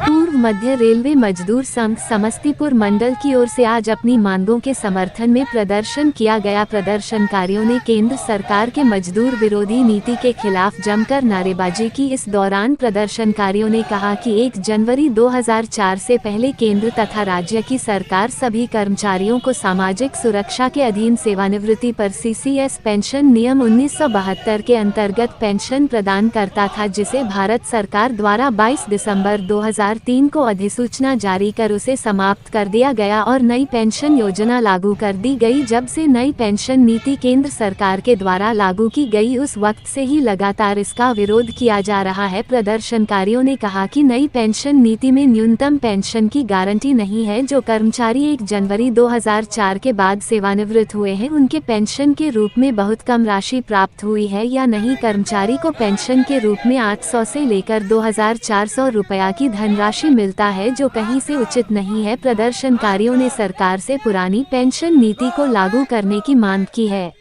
पूर्व मध्य रेलवे मजदूर संघ समस्तीपुर मंडल की ओर से आज अपनी मांगों के समर्थन में प्रदर्शन किया गया। प्रदर्शनकारियों ने केंद्र सरकार के मजदूर विरोधी नीति के खिलाफ जमकर नारेबाजी की। इस दौरान प्रदर्शनकारियों ने कहा कि 1 जनवरी 2004 से पहले केंद्र तथा राज्य की सरकार सभी कर्मचारियों को सामाजिक सुरक्षा के अधीन सेवानिवृत्ति पर CCS पेंशन नियम 1972 के अंतर्गत पेंशन प्रदान करता था, जिसे भारत सरकार द्वारा 22 दिसंबर 2003 को अधिसूचना जारी कर उसे समाप्त कर दिया गया और नई पेंशन योजना लागू कर दी गई। जब से नई पेंशन नीति केंद्र सरकार के द्वारा लागू की गई, उस वक्त से ही लगातार इसका विरोध किया जा रहा है। प्रदर्शनकारियों ने कहा कि नई पेंशन नीति में न्यूनतम पेंशन की गारंटी नहीं है। जो कर्मचारी 1 जनवरी 2004 के बाद सेवानिवृत्त हुए हैं, उनके पेंशन के रूप में बहुत कम राशि प्राप्त हुई है या नहीं। कर्मचारी को पेंशन के रूप में 800 से लेकर 2400 रुपया की धनराशि मिलता है, जो कहीं से उचित नहीं है। प्रदर्शनकारियों ने सरकार से पुरानी पेंशन नीति को लागू करने की मांग की है।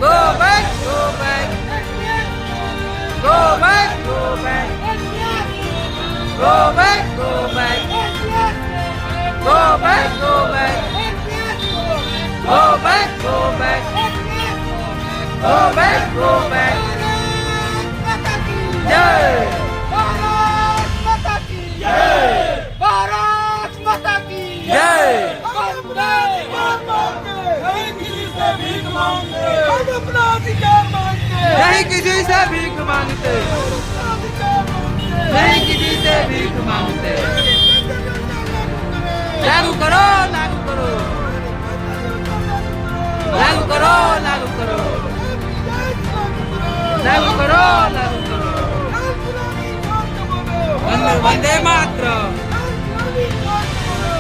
Go back, go back. Go back, go back. Go back, go back. Go back, go back. Go back, go back. Go back, go back. Jai! Bharat माता की जय! भारत माता की जय! हम किसी से भीख मांगते, हम अपना अधिकार मांगते, नहीं किसी से भीख मांगते, नहीं किसी से भीख मांगते। लागू करो, लागू करो, लागू करो, लागू करो, लागू करो, लागू करो। वंदे मातरम,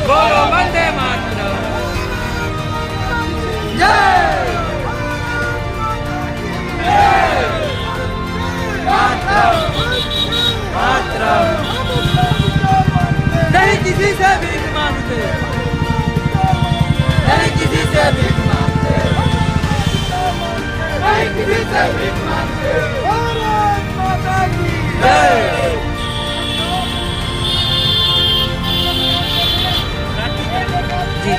बोलो वंदे मातरम। जय जय मातरम, मातरम। नहीं किसी से भीख मांगते, नहीं किसी से भीख मांगते, नहीं किसी से भीख मांगते। भारत माता की जय। जी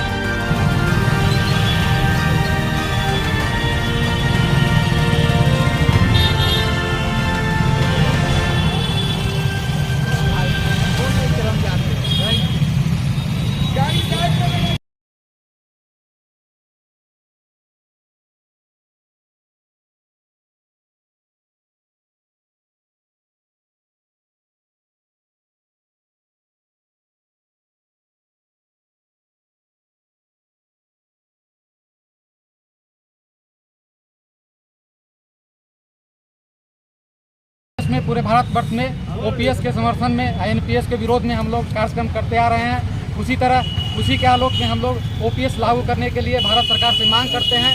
में पूरे भारतवर्ष में OPS के समर्थन में, INPS के विरोध में हम लोग कार्यक्रम करते आ रहे हैं। उसी तरह उसी के आलोक में हम लोग OPS लागू करने के लिए भारत सरकार से मांग करते हैं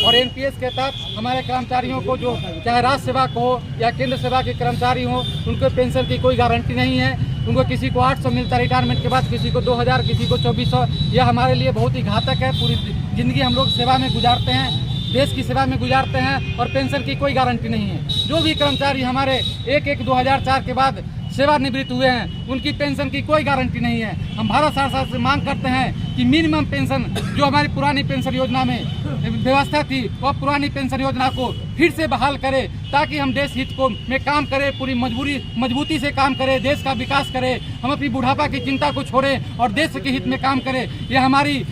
और NPS के तहत हमारे कर्मचारियों को, जो चाहे राज्य सेवा को हो या केंद्र सेवा के कर्मचारी हो, उनको पेंशन की कोई गारंटी नहीं है। उनको किसी को 800 मिलता है रिटायरमेंट के बाद, किसी को 2000, किसी को 2400। यह हमारे लिए बहुत ही घातक है। पूरी ज़िंदगी हम लोग सेवा में गुजारते हैं, देश की सेवा में गुजारते हैं और पेंशन की कोई गारंटी नहीं है। जो भी कर्मचारी हमारे 1/1/2004 के बाद सेवानिवृत्त हुए हैं, उनकी पेंशन की कोई गारंटी नहीं है। हम भारत सरकार से मांग करते हैं कि मिनिमम पेंशन जो हमारी पुरानी पेंशन योजना में व्यवस्था थी, वह पुरानी पेंशन योजना को फिर से बहाल करे, ताकि हम देश हित को में काम करें, पूरी मजबूती से काम करें, देश का विकास करें। हम अपनी बुढ़ापा की चिंता को छोड़ें और देश के हित में काम करें। यह हमारी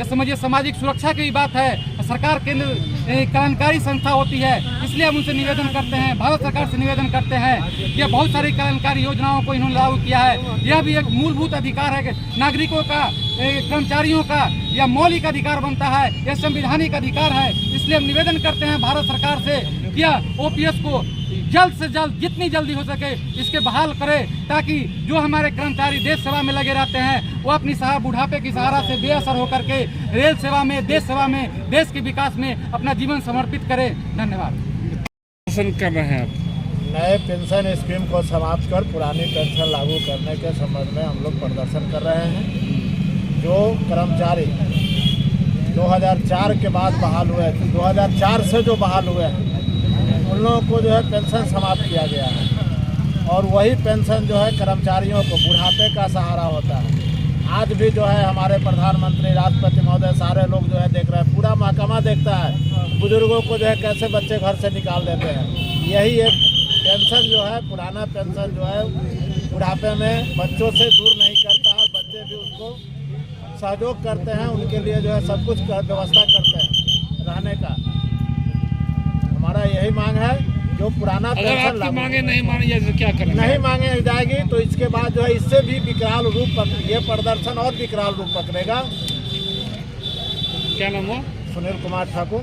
समझिए सामाजिक सुरक्षा की बात है। सरकार केंद्र कल्याणकारी संस्था होती है, इसलिए हम उनसे निवेदन करते हैं, भारत सरकार से निवेदन करते हैं कि बहुत सारी कल्याणकारी योजनाओं को इन्होंने लागू किया है। यह भी एक मूलभूत अधिकार है कि नागरिकों का, कर्मचारियों का यह मौलिक अधिकार बनता है, यह संवैधानिक अधिकार है। इसलिए हम निवेदन करते हैं भारत सरकार से कि OPS को जल्द से जल्द, जितनी जल्दी हो सके, इसके बहाल करें, ताकि जो हमारे कर्मचारी देश सेवा में लगे रहते हैं, वो अपनी बुढ़ापे की सहारा से बेअसर होकर के रेल सेवा में, देश सेवा में, देश के विकास में अपना जीवन समर्पित करें। धन्यवाद। कर रहे हैं नए पेंशन स्कीम को समाप्त कर पुरानी पेंशन लागू करने के संबंध में हम लोग प्रदर्शन कर रहे हैं। जो कर्मचारी 2004 के बाद बहाल हुए थे, 2004 से जो बहाल हुए हैं, उन लोगों को जो है पेंशन समाप्त किया गया है। और वही पेंशन जो है कर्मचारियों को बुढ़ापे का सहारा होता है। आज भी जो है हमारे प्रधानमंत्री राष्ट्रपति महोदय सारे लोग जो है देख रहे हैं, पूरा महकमा देखता है बुजुर्गों को जो है कैसे बच्चे घर से निकाल देते हैं। यही एक पेंशन जो है, पुराना पेंशन जो है बुढ़ापे में बच्चों से दूर नहीं करता और बच्चे भी उसको सहयोग करते हैं, उनके लिए जो है सब कुछ व्यवस्था करते हैं रहने का। हमारा यही मांग है जो पुराना अगर पेंशन आपकी लागू मांगे नहीं मानी जाए तो क्या करेंगे? नहीं मांगे जाएगी तो इसके बाद जो है इससे भी विकराल रूप ये प्रदर्शन और विकराल रूप पकड़ेगा। क्या नाम हो? सुनील कुमार ठाकुर।